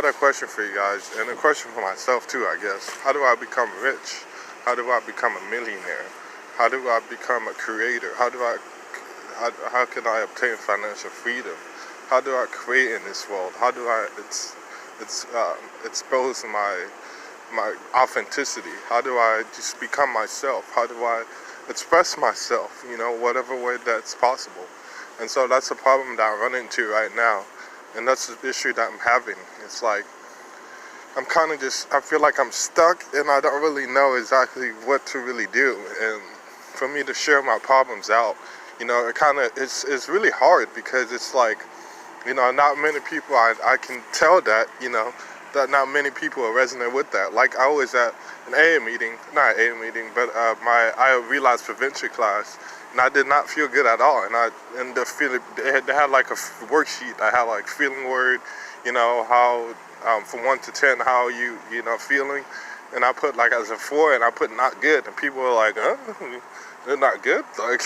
had a question for you guys, and a question for myself too, I guess. How do I become rich? How do I become a millionaire? How do I become a creator? How can I obtain financial freedom? How do I create in this world? How do I expose my authenticity? How do I just become myself? How do I express myself? Whatever way that's possible. And so that's a problem that I run into right now. And that's the issue that I'm having. It's like, I feel like I'm stuck and I don't really know exactly what to really do. And for me to share my problems out, it's really hard because it's like, not many people, I can tell that, that not many people resonate with that. Like I was at an AA meeting, not an AA meeting, but I realized prevention class, and I did not feel good at all. And the feeling, they had like a worksheet. I had like feeling word, how from 1 to 10, how you feeling, and I put like as a 4, and I put not good, and people were like, huh? They're not good, like,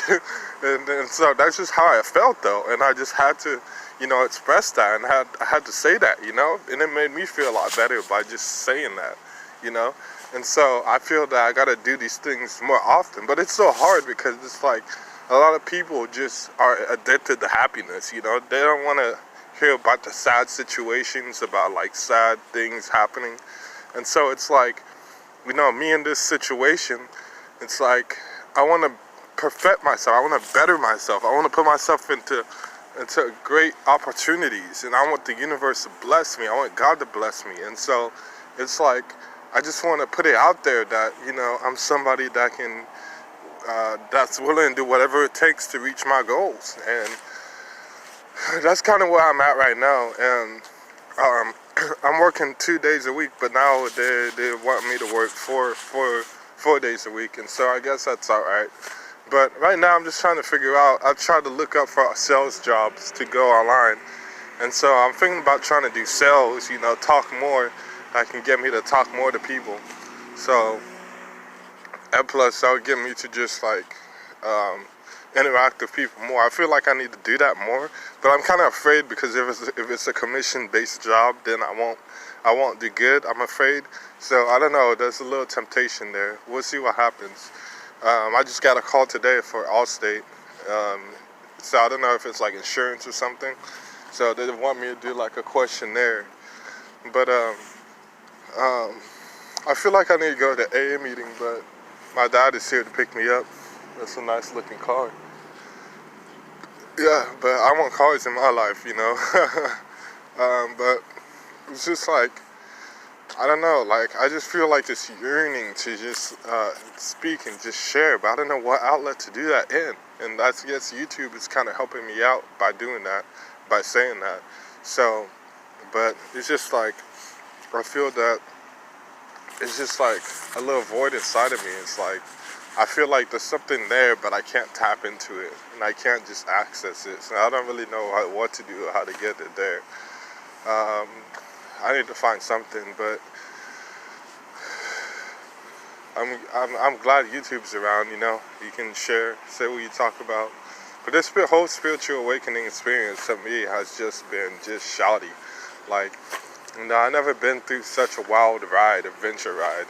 and so that's just how I felt though, and I just had to, express that, and I had to say that, and it made me feel a lot better by just saying that, and so I feel that I gotta do these things more often, but it's so hard because it's like a lot of people just are addicted to happiness, they don't want to hear about the sad situations, about like sad things happening, and so it's like, me in this situation, it's like, I want to perfect myself. I want to better myself. I want to put myself into great opportunities. And I want the universe to bless me. I want God to bless me. And so it's like, I just want to put it out there that, I'm somebody that can, that's willing to do whatever it takes to reach my goals. And that's kind of where I'm at right now. And I'm working 2 days a week, but now they want me to work four days a week, and so I guess that's all right. But right now I'm just trying to figure out, I've tried to look up for sales jobs to go online, and so I'm thinking about trying to do sales, talk more, that can get me to talk more to people. So, and plus that would get me to just like interact with people more. I feel like I need to do that more, but I'm kind of afraid because if it's a commission-based job, then I won't do good, I'm afraid. So I don't know, there's a little temptation there. We'll see what happens. I just got a call today for Allstate. So I don't know if it's like insurance or something. So they want me to do like a questionnaire. But I feel like I need to go to the AA meeting, but my dad is here to pick me up. That's a nice looking car. Yeah, but I want cars in my life, but it's just like, I don't know, like, I just feel like this yearning to just speak and just share, but I don't know what outlet to do that in. And I guess YouTube is kind of helping me out by doing that, by saying that. So, but it's just like, I feel that it's just like a little void inside of me. It's like, I feel like there's something there, but I can't tap into it, and I can't just access it. So I don't really know what to do or how to get it there. I need to find something, but I'm glad YouTube's around. You can say what you talk about. But this whole spiritual awakening experience to me has just been just shouty. Like, I never been through such a wild adventure ride.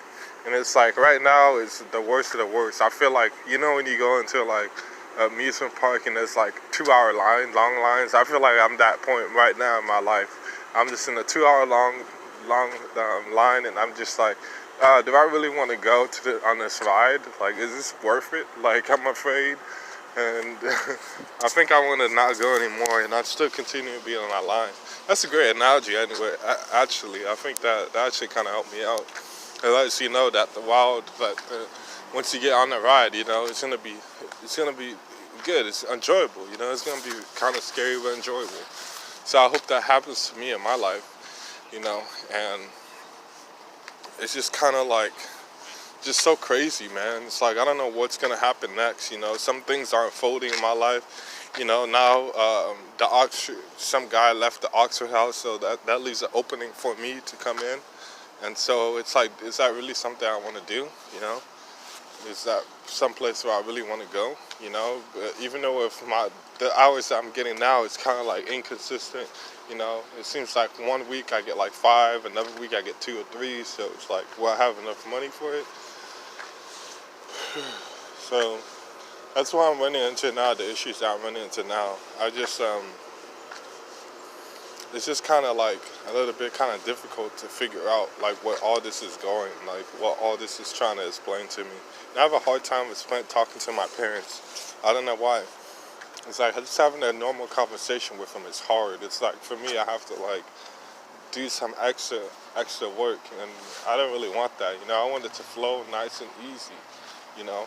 And it's like right now it's the worst of the worst. I feel like, when you go into like an amusement park and there's like 2-hour long lines, I feel like I'm that point right now in my life. I'm just in a 2-hour long line, and I'm just like, do I really want to go on this ride? Like, is this worth it? Like, I'm afraid, and I think I want to not go anymore, and I still continue to be on that line. That's a great analogy, anyway. I think that actually kind of helped me out. It lets you know that once you get on the ride, it's gonna be good. It's enjoyable. It's gonna be kind of scary but enjoyable. So I hope that happens to me in my life. And it's just kind of like, just so crazy, man. It's like, I don't know what's gonna happen next. Some things are unfolding in my life. Now some guy left the Oxford house, so that leaves an opening for me to come in. And so it's like, is that really something I want to do? is that someplace where I really want to go, you know. But even though if the hours that I'm getting now is kind of like inconsistent, you know, it seems like one week I get like 5, another week I get 2 or 3. So it's like, will I have enough money for it? So that's why I'm running into now, the issues that I'm running into now. It's just kind of like a little bit kind of difficult to figure out like what all this is going, like what all this is trying to explain to me. And I have a hard time talking to my parents. I don't know why. It's like just having a normal conversation with them is hard. It's like for me, I have to like do some extra work, and I don't really want that. You know, I want it to flow nice and easy. You know,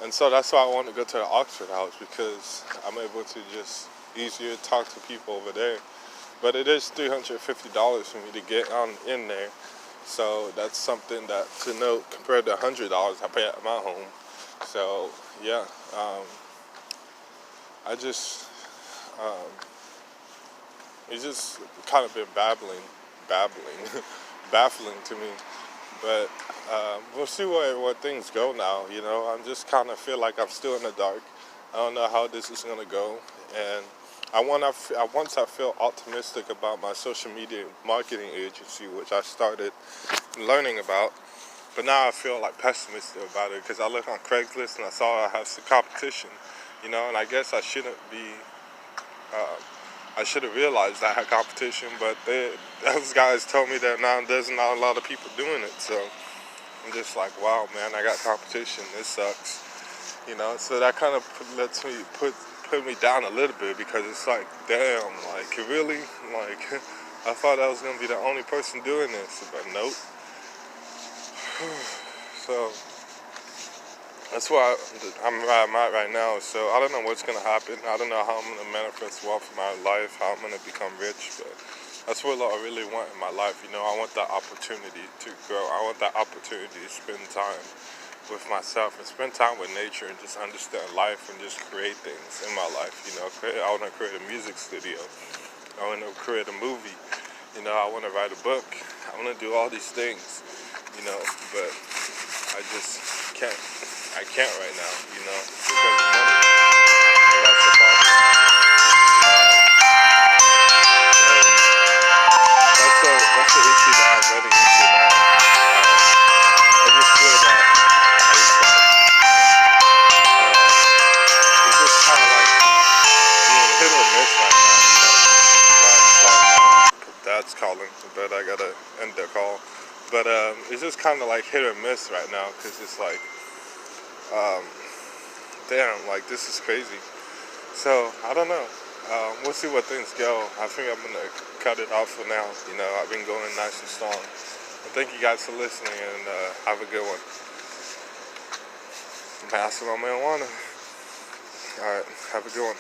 and so that's why I want to go to the Oxford House, because I'm able to just easier talk to people over there. But it is $350 for me to get on in there, so that's something that to note compared to $100 I pay at my home. So yeah, I just it's just kind of been baffling to me. But we'll see where things go now. You know, I'm just kind of feel like I'm still in the dark. I don't know how this is gonna go, and once I feel optimistic about my social media marketing agency, which I started learning about, but now I feel like pessimistic about it because I look on Craigslist and I saw I have some competition, you know, and I guess I shouldn't be. I should have realized I had competition, but those guys told me that now there's not a lot of people doing it. So I'm just like, wow, man, I got competition. This sucks, you know. So that kind of lets me put me down a little bit, because it's like, damn, like really, like I thought I was gonna be the only person doing this, but nope. So that's why I'm where I'm at right now. So I don't know what's gonna happen. I don't know how I'm gonna manifest wealth in my life, how I'm gonna become rich, but that's what I really want in my life. You know, I want that opportunity to grow. I want that opportunity to spend time with myself and spend time with nature and just understand life and just create things in my life. You know, I want to create a music studio. I want to create a movie. You know, I want to write a book. I want to do all these things, you know, but I just can't. I can't right now, you know, because of money. And that's the problem. That's the issue that I'm running into now. I just feel that it's just kind of like being hit or miss right now, you know. Dad's calling, but I gotta end the call. But it's just kind of like hit or miss right now, because it's like, damn, like this is crazy. So I don't know. We'll see where things go. I think I'm gonna cut it off for now. You know, I've been going nice and strong. And thank you guys for listening, and have a good one. I'm passing on marijuana. All right, have a good one.